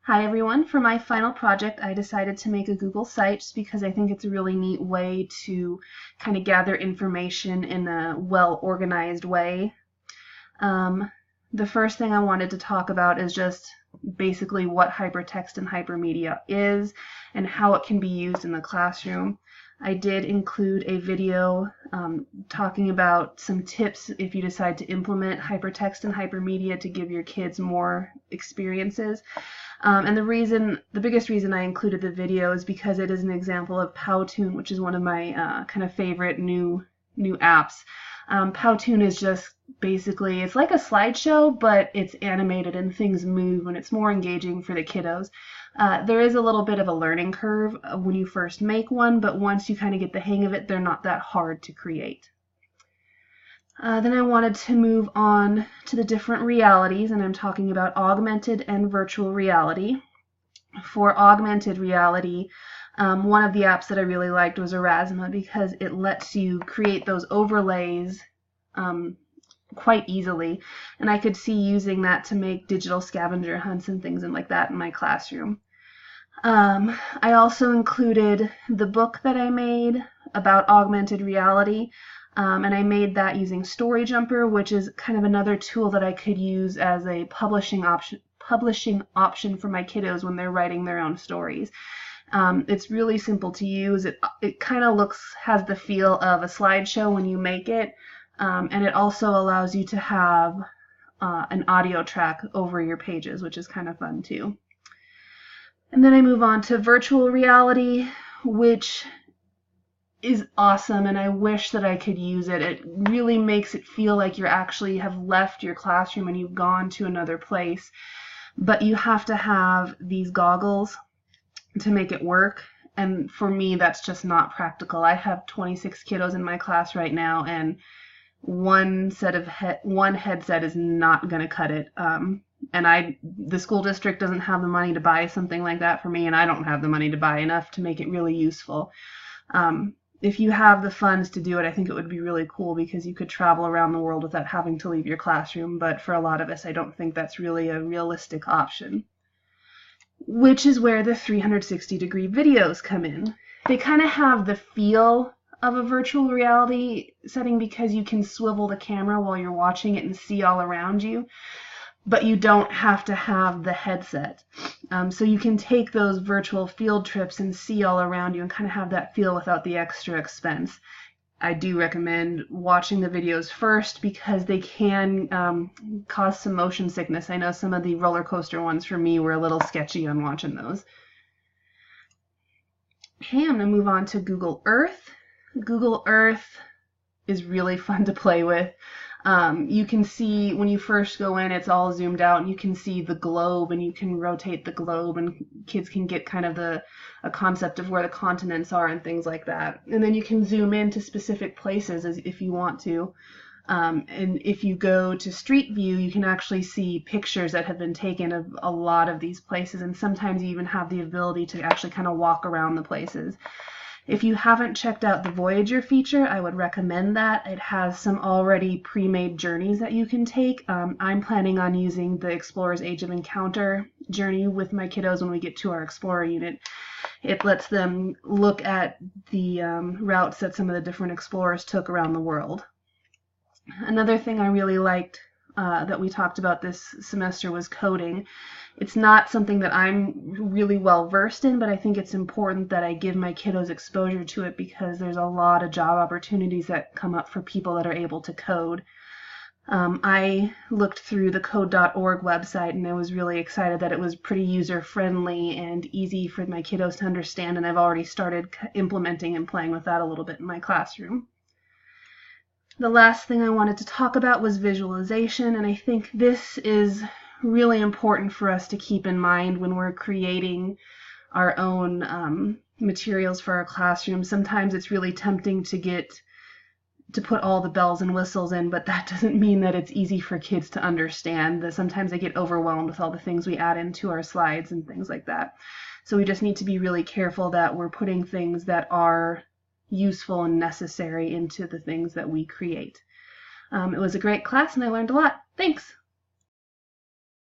Hi everyone. For my final project, I decided to make a Google site just because I think it's a really neat way to kind of gather information in a well-organized way. The first thing I wanted to talk about is just basically what hypertext and hypermedia is and how it can be used in the classroom. I did include a video talking about some tips if you decide to implement hypertext and hypermedia to give your kids more experiences. And the biggest reason I included the video is because it is an example of Powtoon, which is one of my kind of favorite new apps. Powtoon is just basically, it's like a slideshow, but it's animated and things move and it's more engaging for the kiddos. There is a little bit of a learning curve when you first make one, but once you kind of get the hang of it, they're not that hard to create. Then I wanted to move on to the different realities, and I'm talking about augmented and virtual reality. For augmented reality, one of the apps that I really liked was Aurasma because it lets you create those overlays quite easily, and I could see using that to make digital scavenger hunts and things like that in my classroom. I also included the book that I made about augmented reality. And I made that using StoryJumper, which is kind of another tool that I could use as a publishing option for my kiddos when they're writing their own stories. It's really simple to use. It kind of has the feel of a slideshow when you make it, and it also allows you to have an audio track over your pages, which is kind of fun too. And then I move on to virtual reality, which is awesome, and I wish that I could use it. It really makes it feel like you actually have left your classroom and you've gone to another place, but you have to have these goggles to make it work, and for me that's just not practical. I have 26 kiddos in my class right now, and one headset is not going to cut it. And the school district doesn't have the money to buy something like that for me, and I don't have the money to buy enough to make it really useful. If you have the funds to do it, I think it would be really cool because you could travel around the world without having to leave your classroom, but for a lot of us, I don't think that's really a realistic option. Which is where the 360-degree videos come in. They kind of have the feel of a virtual reality setting because you can swivel the camera while you're watching it and see all around you, but you don't have to have the headset. So you can take those virtual field trips and see all around you and kind of have that feel without the extra expense. I do recommend watching the videos first because they can cause some motion sickness. I know some of the roller coaster ones for me were a little sketchy on watching those. Okay, I'm going to move on to Google Earth. Google Earth is really fun to play with. You can see when you first go in, it's all zoomed out, and you can see the globe, and you can rotate the globe, and kids can get kind of a concept of where the continents are and things like that. And then you can zoom into specific places if you want to. And if you go to Street View, you can actually see pictures that have been taken of a lot of these places, and sometimes you even have the ability to actually kind of walk around the places. If you haven't checked out the Voyager feature, I would recommend that. It has some already pre-made journeys that you can take. I'm planning on using the Explorer's Age of Encounter journey with my kiddos when we get to our Explorer unit. It lets them look at the routes that some of the different explorers took around the world. Another thing I really liked that we talked about this semester was coding. It's not something that I'm really well versed in, but I think it's important that I give my kiddos exposure to it because there's a lot of job opportunities that come up for people that are able to code. I looked through the code.org website and I was really excited that it was pretty user-friendly and easy for my kiddos to understand, and I've already started implementing and playing with that a little bit in my classroom. The last thing I wanted to talk about was visualization, and I think this is really important for us to keep in mind when we're creating our own materials for our classroom. Sometimes it's really tempting to put all the bells and whistles in, but that doesn't mean that it's easy for kids to understand. Sometimes they get overwhelmed with all the things we add into our slides and things like that. So we just need to be really careful that we're putting things that are useful and necessary into the things that we create. It was a great class and I learned a lot. Thanks!